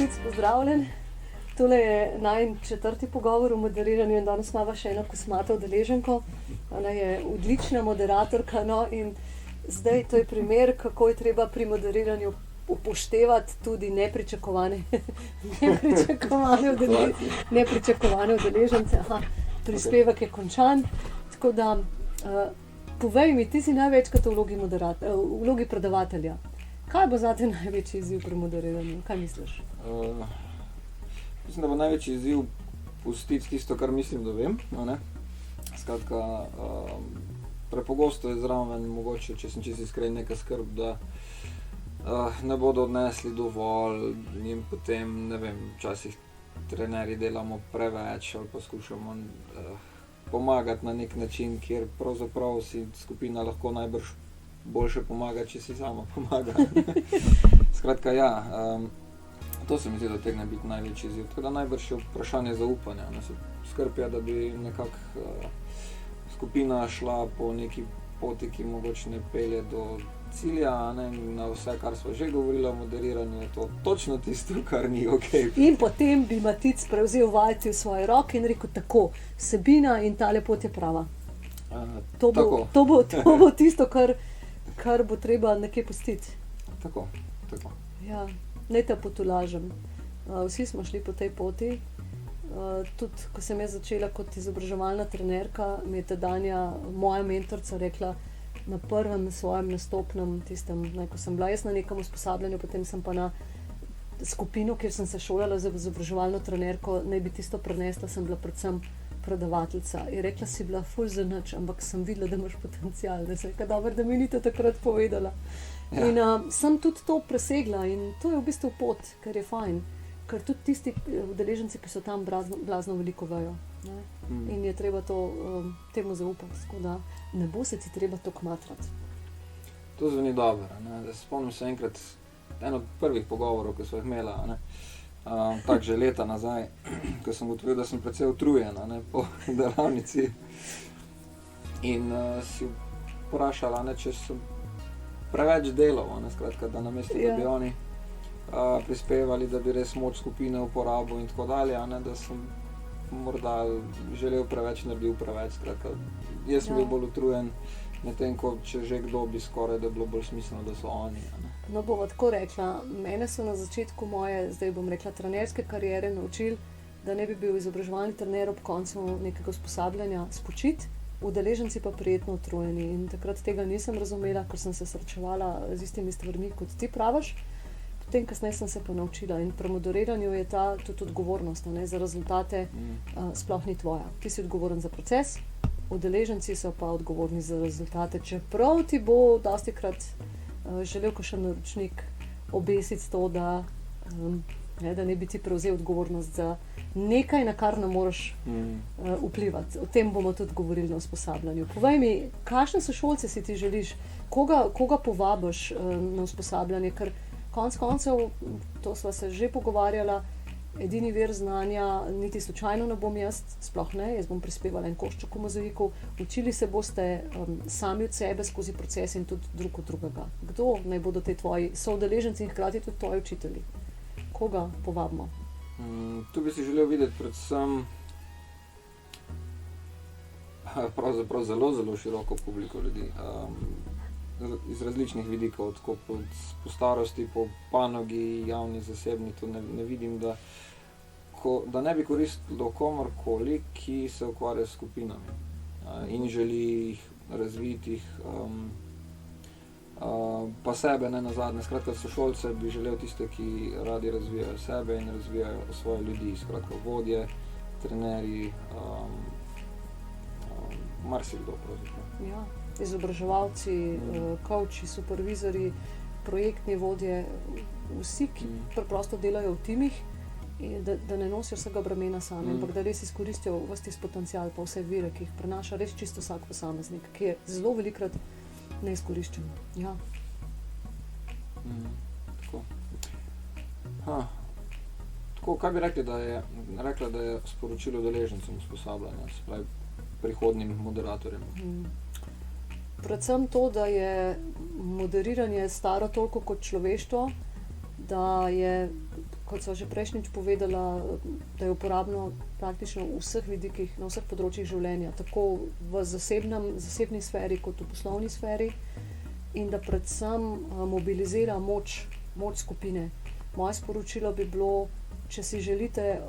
Matic, pozdravljen. Tole je najin 4. pogovor o moderiranju in danes imamo še eno kosmato udeleženko. Ona je odlična moderatorka, no, in zdaj to je primer, kako je treba pri moderiranju upoštevati tudi nepričakovane udeležence. Prispevek je končan, tako da povej mi, ti si največkrat v vlogi predavatelja. Kaj bo zate največji izziv pri moderiranju? Kaj misliš? Mislim, da bo največji izziv pustiti tisto, kar mislim, da vem. Skratka, prepogosto je zraven mogoče, če sem čisto iskren, neka skrb, da ne bodo odnesli dovolj in potem, ne vem, včasih trenerji delamo preveč ali pa skušamo pomagati na nek način, kjer pravzaprav si skupina lahko najbrž boljše pomaga, če si sama pomaga. Skratka, ja, to se mi zdi, da tegne biti največji izziv. Tako da najbrž je vprašanje zaupanja. Skrb je, da bi nekako skupina šla po neki poti, ki mogoče ne pelje do cilja, na vse, kar smo že govorili o moderiranju, je to točno tisto, kar ni okej. In potem bi Matic prevzel vajeti v svoje roke in rekel tako, vsebina in tale pot je prava. To bo tisto, kar bo treba nekje pustiti. Tako. Ja, naj te potolažim. Vsi smo šli po tej poti. Tudi, ko sem jaz začela kot izobraževalna trenerka, mi je tedanja moja mentorica rekla na prvem svojem nastopnem tistem, ko sem bila jaz na nekem usposabljanju, potem sem pa na skupino, kjer sem se šolala za izobraževalno trenerko, naj bi tisto prenesla, sem bila predvsem predavateljica. Je rekla, si bila ful za nič, ampak sem videla, da imaš potencial. Da se je dobro, da mi ni to takrat povedala. Ja. In sem tudi to presegla in to je v bistvu pot, ker je fajn. Ker tudi tisti udeleženci, ki so tam, blazno veliko vejo. In je treba temu zaupati, tako da ne bo se ti treba to kmatrati. To zveni dobro. Spomnim se enkrat, eno od prvih pogovorov, ki smo jih imela, tako že leta nazaj, ko sem ugotovil, da sem precej utrujen po delavnici in si vprašala, če sem preveč delal, skratka, da namesto, da bi oni prispevali, da bi res moč skupine uporabil in tako dalje, da sem morda želel preveč, naredil preveč, skratka, jaz sem bil bolj utrujen, medtem ko če že kdo bi skoraj, da je bilo bolj smiselno, da so oni. No, bova tako rekla, mene so na začetku moje, zdaj bom rekla, trenerske kariere naučili, da ne bi bil izobraževalni trener ob koncu nekega usposabljanja spočit, udeleženci pa prijetno utrujeni. In takrat tega nisem razumela, ker sem se srečevala z istimi stvarmi, kot ti praviš. Potem kasneje sem se pa naučila in pri moderiranju je ta tudi odgovornost, za rezultate sploh ni tvoja. Ti si odgovoren za proces, udeleženci so pa odgovorni za rezultate, čeprav ti bo dostikrat želel kakšen naročnik obesiti to, da ne bi ti prevzel odgovornost za nekaj, na kar ne moreš vplivati. O tem bomo tudi govorili na usposabljanju. Povej mi, kakšne sošolce si ti želiš, koga povabiš na usposabljanje, ker konec koncev, to sva se že pogovarjala, edini vir znanja, niti slučajno ne bom jaz, sploh ne, jaz bom prispevala en košček v mozaiku, učili se boste sami od sebe skozi proces in tudi drug od drugega. Kdo naj bodo te tvoji soudeleženci in hkrati tudi tvoji učitelji? Koga povabimo? Tu bi si želel videti predvsem pravzaprav zelo široko publiko ljudi. Iz različnih vidikov, tako po starosti, po panogi, javni, zasebni, to ne vidim, da ne bi koristilo komorkoli, ki se ukvarja s skupinami in želi jih razviti, pa sebe ne nazadnje. Skratka, sošolce bi želel tiste, ki radi razvijajo sebe in razvijajo svoje ljudi, skratka vodje, trenerji, marsikdo pravzaprav. Ja. Izobraževalci, coachi, supervizori, projektni vodje, vsi, ki preprosto delajo v timih, da ne nosijo vsega bremena sami, ampak da res izkoristijo ves tisti potencial pa vse vire, ki jih prenaša res čisto vsak posameznik, ki je zelo velikokrat neizkoriščen. Ja. Tako, kaj bi rekla, da je sporočilo udeležencem usposabljanja, se pravi prihodnjim moderatorjem? Predvsem to, da je moderiranje staro toliko kot človeštvo, da je kot so že prejšnjič povedala, da je uporabno praktično v vseh vidikih, na vseh področjih življenja, tako v zasebni sferi kot v poslovni sferi, in da predvsem mobilizira moč skupine. Moje sporočilo bi bilo, če si želite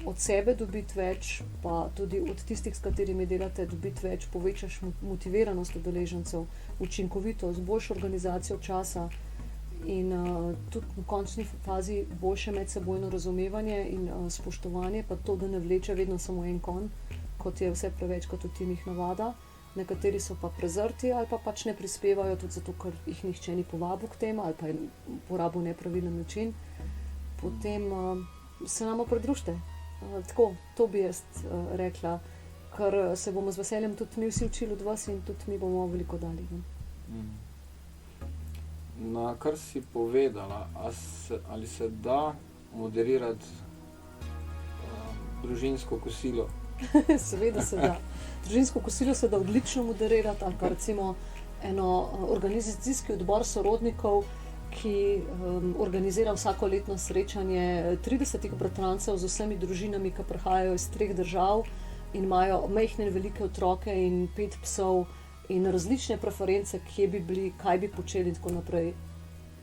od sebe dobiti več, pa tudi od tistih, s katerimi delate, dobiti več, povečaš motiviranost udeležencev, učinkovitost, boljšo organizacijo časa in tudi v končni fazi boljše medsebojno razumevanje in spoštovanje, pa to, da ne vleče vedno samo en konj, kot je vse prevečkrat v timih navada. Nekateri so pa prezrti ali pa pač ne prispevajo, tudi zato, ker jih nihče ni povabil k temu ali pa je porabil nepravilen način. Potem se nama pridružite. Tako, to bi jaz rekla, ker se bomo z veseljem tudi mi vsi učili od vas in tudi mi bomo veliko dali. Na kar si povedala, ali se da moderirati družinsko kosilo? Seveda se da. Družinsko kosilo se da odlično moderirati, ali pa recimo eno organizacijski odbor sorodnikov, ki organizira vsakoletno srečanje 30 bratrancev z vsemi družinami, ki prihajajo iz 3 držav in imajo majhne in velike otroke in 5 psov in različne preference, kje bi bili, kaj bi počeli in tako naprej.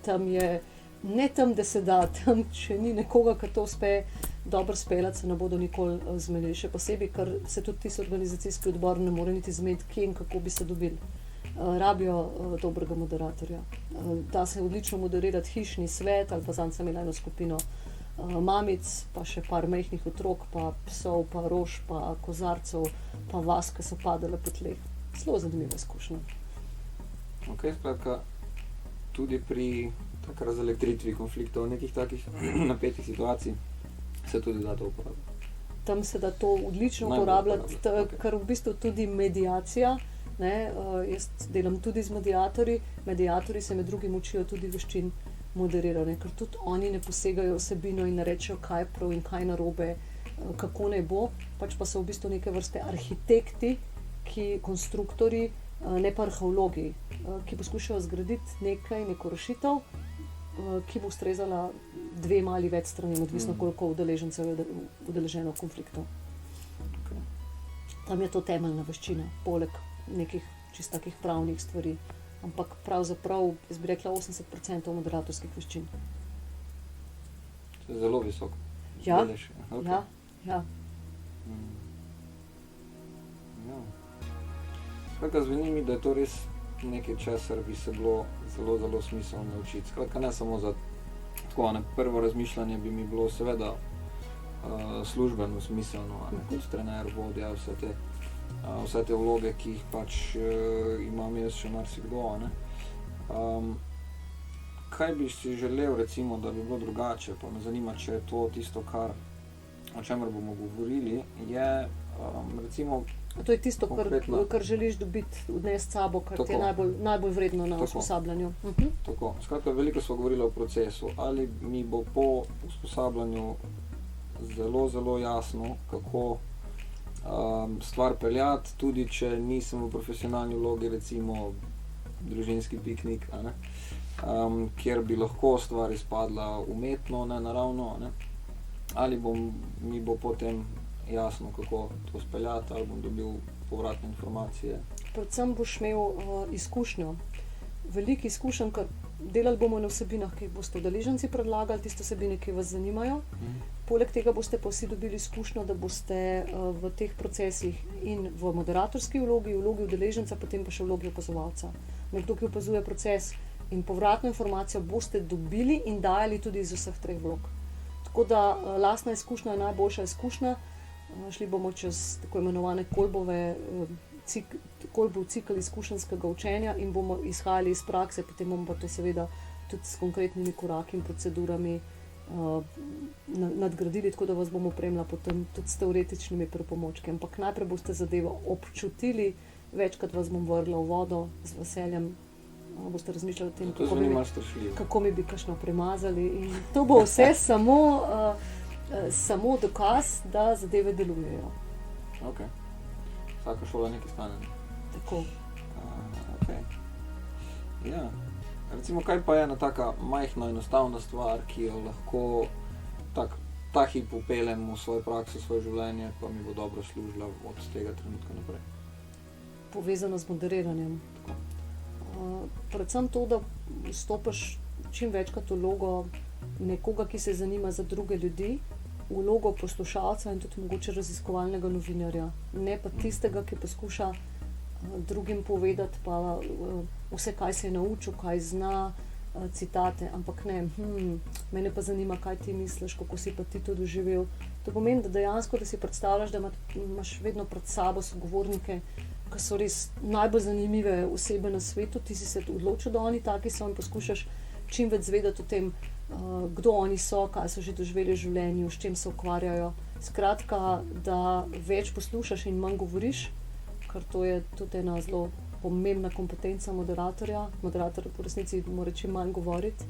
Tam je, ne tam, da se da, tam, če ni nekoga, ki to uspe dobro speljati, se ne bodo nikoli zmenili. Še posebej, ker se tudi tisti organizacijski odbor ne more niti zmeniti, kje in kako bi se dobili. Rabijo dobrega moderatorja. Da se odlično moderirati hišni svet, ali pa zanj sem imela eno skupino mamic, pa še par majhnih otrok, pa psov, pa rož, pa kozarcev, pa vas, ki so padale po tleh. Zelo zanimiva izkušnja. Ok, skratka, tudi pri tak razelektritvi konfliktov, nekih takih napetih situacij, se tudi da to uporabljati. Tam se da to odlično uporabljati, ker v bistvu tudi mediacija, ne, jaz delam tudi z mediatorji, mediatorji se med drugim učijo tudi veščin moderiranja, ker tudi oni ne posegajo vsebino in ne rečejo, kaj je prav in kaj narobe, kako naj bo, pač pa so v bistvu neke vrste arhitekti, konstruktorji, ne pa arheologi, ki poskušajo zgraditi neko rešitev, ki bo ustrezala 2 ali več stranim, odvisno koliko udeležencev je udeleženo v konfliktu. Okay. Tam je to temeljna veščina, poleg nekih čisto takih pravnih stvari, ampak pravzaprav, jaz bi rekla, 80% moderatorskih veščin. To je zelo visoko. Ja, okay. ja. Skratka, zveni mi, da je to res nekaj, česar bi se bilo zelo, zelo smiselno naučiti. Skratka, ne samo za tako, prvo razmišljanje bi mi bilo seveda službeno smiselno, kot trener, vodja, vse te vloge, ki jih pač imam jaz še marsikdo. Kaj bi si želel, recimo, da bi bilo drugače, pa me zanima, če je to tisto, o čemer bomo govorili, je recimo to je tisto, kar želiš dobiti, odnesti s sabo, kar ti je najbolj vredno na usposabljanju. Tako. Skratka, veliko smo govorili o procesu. Ali mi bo po usposabljanju zelo, zelo jasno, kako stvar peljati, tudi če nisem v profesionalni vlogi, recimo družinski piknik, kjer bi lahko stvar izpadla umetno, ne naravno, ali mi bo potem jasno, kako to speljati, ali bom dobil povratne informacije. Predvsem boš imel izkušnjo, veliko izkušenj, ker delali bomo na vsebinah, ki jih boste udeleženci predlagali, tiste vsebine, ki vas zanimajo. Poleg tega boste pa vsi dobili izkušnjo, da boste v teh procesih in v moderatorski vlogi udeleženca, potem pa še vlogi opazovalca. Nekdo, ki opazuje proces in povratno informacijo boste dobili in dajali tudi iz vseh 3 vlog. Tako da lastna izkušnja je najboljša izkušnja. Šli bomo čez tako imenovane kolbov cikl izkušenjskega učenja in bomo izhajali iz prakse, potem bomo pa to seveda tudi s konkretnimi koraki in procedurami nadgradili, tako da vas bomo opremila potem tudi s teoretičnimi pripomočki. Ampak najprej boste zadevo občutili, večkrat vas bom vrgla v vodo, z veseljem boste razmišljali o tem, kako mi bi kakšno premazali. In to bo vse samo dokaz, da zadeve delujejo. Ok. Vsaka šola nekaj stane. Tako. Ok. Ja. Recimo, kaj pa je ena taka majhna, enostavna stvar, ki jo lahko ta hip upeljem v svojo prakso, v svoje življenje, pa mi bo dobro služila od tega trenutka naprej. Povezano z moderiranjem. Predvsem to, da vstopiš čim večkrat v vlogo nekoga, ki se zanima za druge ljudi, v vlogo poslušalca in tudi mogoče raziskovalnega novinarja. Ne pa tistega, ki poskuša drugim povedati pa vse, kaj se je naučil, kaj zna, citate, ampak ne, mene pa zanima, kaj ti misliš, kako si pa ti to doživel. To pomeni, da dejansko, da si predstavljaš, da imaš vedno pred sabo sogovornike, ki so res najbolj zanimive osebe na svetu, ti si se odločil, da oni taki so in poskušaš čim več zvedeti o tem, kdo oni so, kaj so že doživeli v življenju, s čim se ukvarjajo. Skratka, da več poslušaš in manj govoriš, ker to je tudi ena zelo pomembna kompetenca moderatorja. Moderator v resnici mora čim manj govoriti,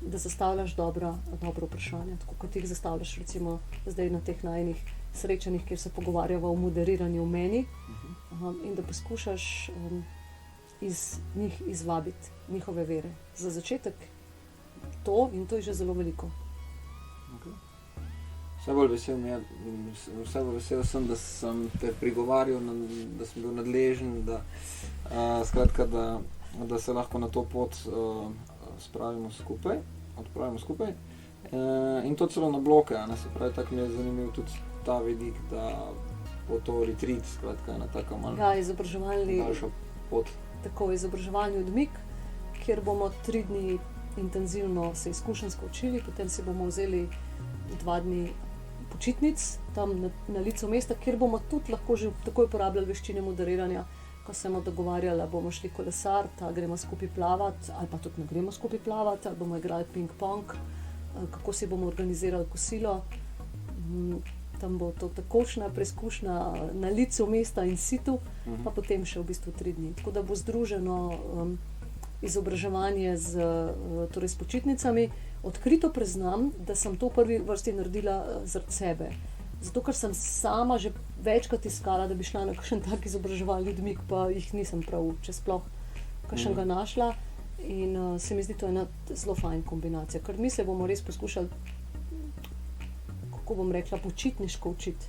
da zastavljaš dobro vprašanje, tako kot jih zastavljaš recimo zdaj na teh najinih srečanjih, kjer se pogovarjava o moderiranju v meni, in da poskušaš iz njih izvabiti njihove vere. Za začetek to, in to je že zelo veliko. Okay. Vse bolj vesel sem, da sem te prigovarjal, da sem bil nadležen, da se lahko na to pot odpravimo skupaj. In to celo na bloke, se pravi, tako mi je zanimiv tudi ta vidik, da bo to retreat, skratka, ena taka daljša pot. Tako, izobraževalni odmik, kjer bomo 3 dni intenzivno se izkušenjsko učili, potem si bomo vzeli 2 dni počitnic tam na licu mesta, kjer bomo tudi lahko že takoj uporabljali veščine moderiranja, ko se bomo dogovarjali, bomo šli kolesariti, gremo skupaj plavati, ali pa tudi ne gremo skupaj plavati, ali bomo igrali ping-pong, kako si bomo organizirali kosilo. Tam bo to takošna preizkušnja na licu mesta in situ, pa potem še v bistvu 3 dni. Tako da bo združeno izobraževanje s počitnicami. Odkrito priznam, da sem to v prvi vrsti naredila zaradi sebe. Zato, ker sem sama že večkrat iskala, da bi šla na kakšen tak izobraževalni odmik, pa jih nisem prav, če sploh kakšnega našla. In se mi zdi to ena zelo fajn kombinacija, ker mi se bomo res poskušali, kako bom rekla, počitniško učiti.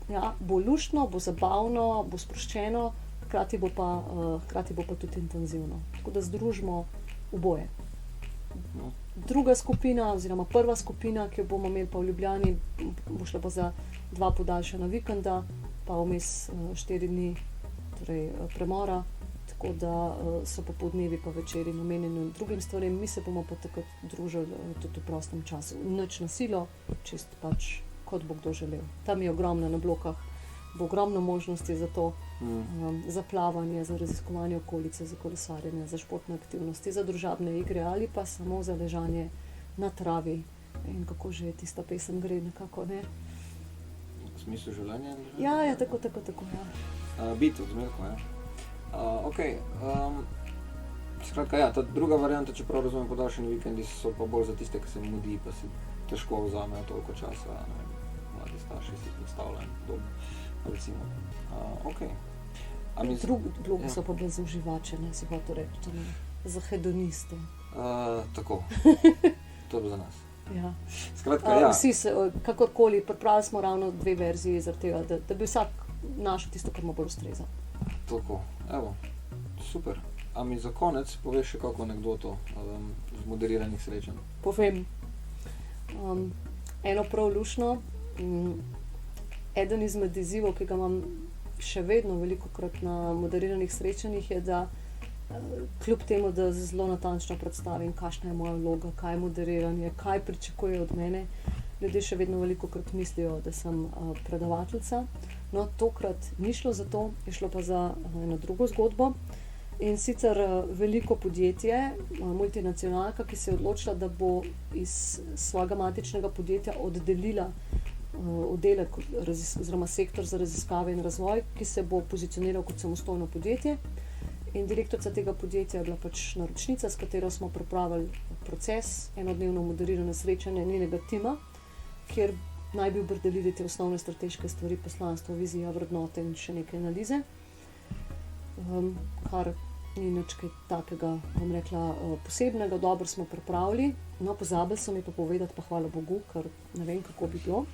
Ja, bo luštno, bo zabavno, bo sproščeno, hkrati bo pa tudi intenzivno. Tako da združimo oboje. Druga skupina, oziroma prva skupina, ki jo bomo imeli pa v Ljubljani, bo šla pa za 2 podaljšana vikenda, pa vmes 4 dni premora, tako da so popoldnevi pa večeri namenjeni drugim stvarem. Mi se bomo pa takrat družili tudi v prostem času. Nič na silo, čist pač kot bo kdo želel. Tam je ogromno na blokah, bo ogromno možnosti za to, za plavanje, za raziskovanje okolice, za kolesarjenje, za športne aktivnosti, za družabne igre ali pa samo za ležanje na travi. In kako že tista pesem gre nekako, ne? V smislu življenja? Ja, tako, ja. Biti odmerko, ja. Okej, skratka, ja, ta druga varianta, če prav razumem, podaljšani vikendi so pa bolj za tiste, ki se mudi, pa si težko vzamejo toliko časa, mladi starši si predstavljajo podobno, recimo. Okej. Drugi so pa bolj za uživače, ne, si hotel reči, za hedoniste. Tako, to je za nas. Ja. Skratka, ja. Vsi se, kakorkoli, pripravili smo ravno 2 verziji zaradi tega, da bi vsak našel tisto, kar mu bolj ustreza. Tako, evo, super. A mi za konec poveš še kako anekdoto z moderiranih srečanj? Povem. Eno prav luštno. Eden izmed izzivov, ki ga imam še vedno velikokrat na moderiranih srečanjih, je, da kljub temu, da zelo natančno predstavim, kakšna je moja vloga, kaj je moderiranje, kaj pričakujejo od mene, ljudje še vedno velikokrat mislijo, da sem predavateljica. No, tokrat ni šlo za to, je šlo pa za eno drugo zgodbo. In sicer veliko podjetje, multinacionalka, ki se je odločila, da bo iz svojega matičnega podjetja oddelila oddelek oziroma sektor za raziskave in razvoj, ki se bo pozicioniral kot samostojno podjetje. In direktorica tega podjetja je bila pač naročnica, s katero smo pripravili proces, enodnevno moderirano srečanje njenega tima, kjer naj bi opredelili te osnovne strateške stvari, poslanstvo, vizija, vrednote in še neke analize, kar ni nič kaj takega, bom rekla, posebnega, dobro smo pripravili. No, pozabili so mi pa povedati, pa hvala Bogu, ker ne vem, kako bi bilo.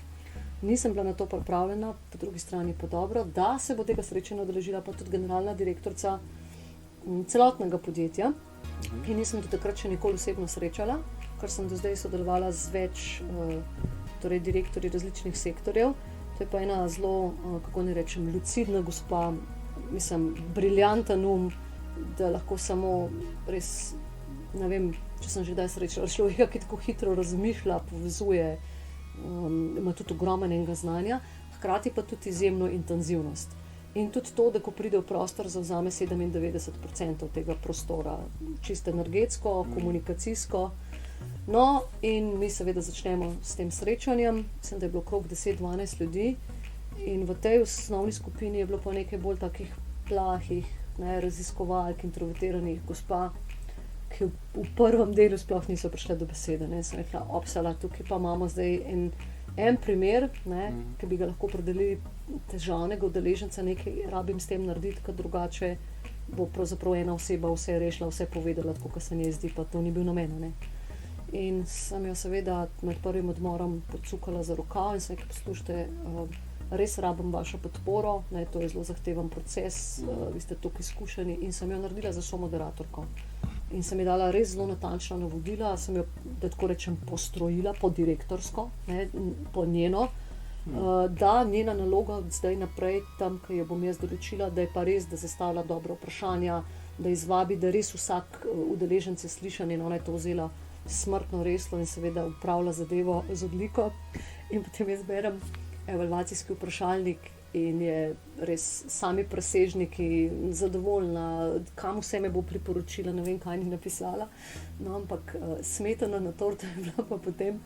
Nisem bila na to pripravljena, po drugi strani pa dobro, da se bo tega srečanja udeležila pa tudi generalna direktorica celotnega podjetja, ki nisem do takrat še nikoli osebno srečala, ker sem do zdaj sodelovala z več torej direktorji različnih sektorjev. To je pa ena zelo, kako ne rečem, lucidna gospa, mislim, briljanten da lahko samo res, ne vem, če sem že kdaj srečala človeka, ki tako hitro razmišlja, povezuje, ima tudi ogromnega znanja, hkrati pa tudi izjemno intenzivnost. In tudi to, da ko pride v prostor, zavzame 97% tega prostora, čisto energetsko, komunikacijsko. No, in mi seveda začnemo s tem srečanjem, mislim, da je bilo okrog 10-12 ljudi in v tej osnovni skupini je bilo pa nekaj bolj takih plahih, raziskovalk, introvertiranih gospa, ki v prvem delu sploh niso prišle do besede. Sem rekla, opsala, tukaj pa imamo zdaj en primer, ki bi ga lahko predelili težavnega udeleženca, nekaj rabim s tem narediti, ker drugače bo pravzaprav ena oseba vse rešila, vse povedala, tako kot se njej zdi, pa to ni bil namen. In sem jo seveda med prvim odmorom pocukala za rokav in sem rekla, poslušajte, res rabim vašo podporo, to je zelo zahteven proces, vi ste toliko izkušeni, in sem jo naredila za somoderatorko. In sem ji dala res zelo natančna navodila, sem jo, da tako rečem, postrojila po direktorsko, po njeno, da njena naloga od zdaj naprej, tam, ki jo bom jaz določila, da je pa res, da zastavlja dobra vprašanja, da izvabi, da res vsak udeleženec je slišan, in ona je to vzela smrtno resno in seveda upravlja zadevo z odliko. In potem jaz berem evalvacijski vprašalnik in je res sami presežniki, zadovoljna, kam vse me bo priporočila, ne vem, kaj ni napisala. No, ampak smetana na torto je bila pa potem,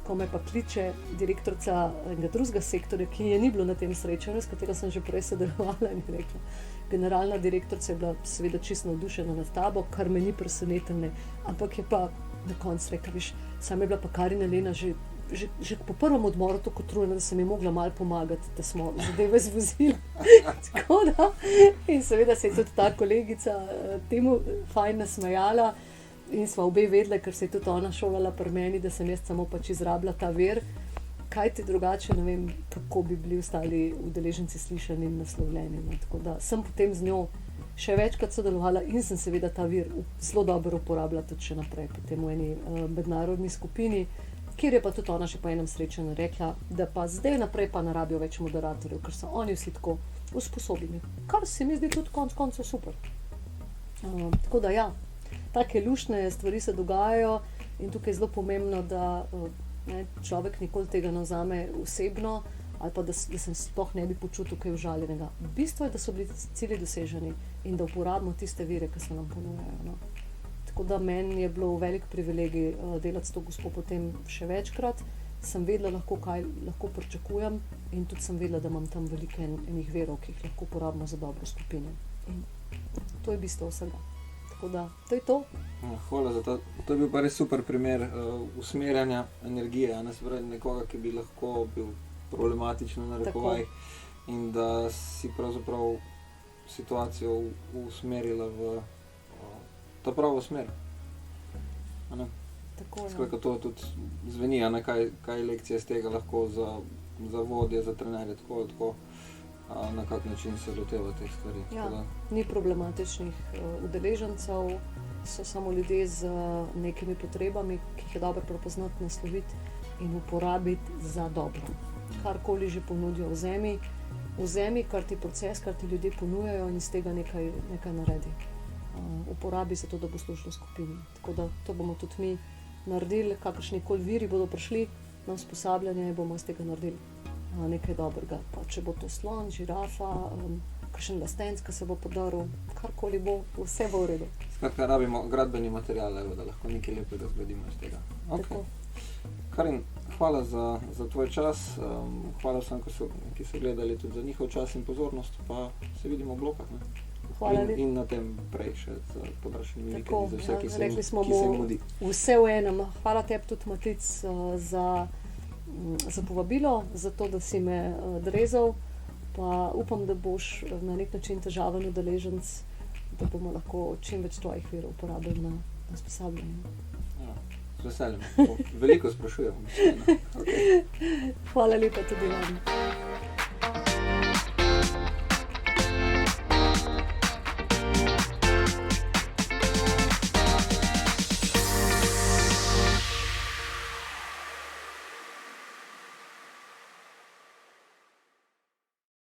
ko me pa kliče direktorica enega drugega sektorja, ki je ni bilo na tem srečanju, s katerega sem že prej sodelovala, in je rekla, generalna direktorica je bila seveda čisto navdušena nad tabo, kar me ni presenetilo, ampak je pa na koncu rekla, viš, sama je bila pa Karina Lena že po prvem odmoru tako utrujena, da sem ji mogla malo pomagati, da smo zadeve zvozili. Tako da, in seveda se je tudi ta kolegica temu fajn nasmejala in sva obe vedle, ker se je tudi ona šolala pri meni, da sem jaz samo pač izrabila ta vir, kaj ti drugače, ne vem, kako bi bili ostali udeleženci slišani in naslovljeni. Tako da sem potem z njo še večkrat sodelovala in sem seveda ta vir zelo dobro uporabljala tudi še naprej, potem v eni mednarodni skupini, kjer je pa tudi ona še po enem srečanju rekla, da pa zdaj naprej pa ne rabijo več moderatorjev, ker so oni vsi tako usposobljeni, kar se mi zdi tudi konec koncev super. Tako da ja, take luštne stvari se dogajajo in tukaj je zelo pomembno, da človek nikoli tega ne vzame osebno, ali pa da se sploh ne bi počutil kaj užaljenega. Bistvo je, da so bili cilji doseženi in da uporabimo tiste vire, ki se nam ponujajo. No. Tako da meni je bilo velik privilegij delati s to gospo potem še večkrat. Sem vedela lahko, kaj lahko pričakujem in tudi sem vedela, da imam tam veliko enih verov, ki jih lahko uporabimo za dobro skupine. In to je bistvo vsega. Tako da, to je to. Hvala za to. To je bil pa res super primer usmerjanja energije, se pravi nekoga, ki bi lahko bil problematično na rekovajih in da si pravzaprav situacijo usmerila v ta pravo smer. Skratka, to tudi zveni, kaj lekcije z tega lahko za vodje, za trenerje, tako na kak način se loteva teh stvari. Ja, ni problematičnih udeležencev, so samo ljudje z nekimi potrebami, ki jih je dobro prepoznati, nasloviti in uporabiti za dobro. Karkoli že ponudijo vzemi, kar ti proces, kar ti ljudje ponujajo in iz tega nekaj naredi. Uporabi se to, da bo služilo skupini. Tako da to bomo tudi mi naredili, kakršnikoli viri bodo prišli na usposabljanje, bomo iz tega naredili nekaj dobrega. Pa če bo to slon, žirafa, kakšen lastenc, ki se bo podaril, karkoli bo, vse bo v redu. Skratka, rabimo gradbeni material, da lahko nekaj lepega zgradimo iz tega. Okay. Karin, hvala za tvoj čas, hvala vsem, ki so gledali tudi za njihov čas in pozornost, pa se vidimo v blokah. In na tem prej še z podaljšanimi vikendi za vse, ki se jim mudi. Vse v enem. Hvala tebi tudi, Matic, za povabilo, za to, da si me drezal, pa upam, da boš na nek način težaven udeleženec da bomo lahko čim več tvojih virov uporabili na usposabljanju. Ja, z veseljem. Veliko sprašujem. Okay. Hvala lepa tudi vam.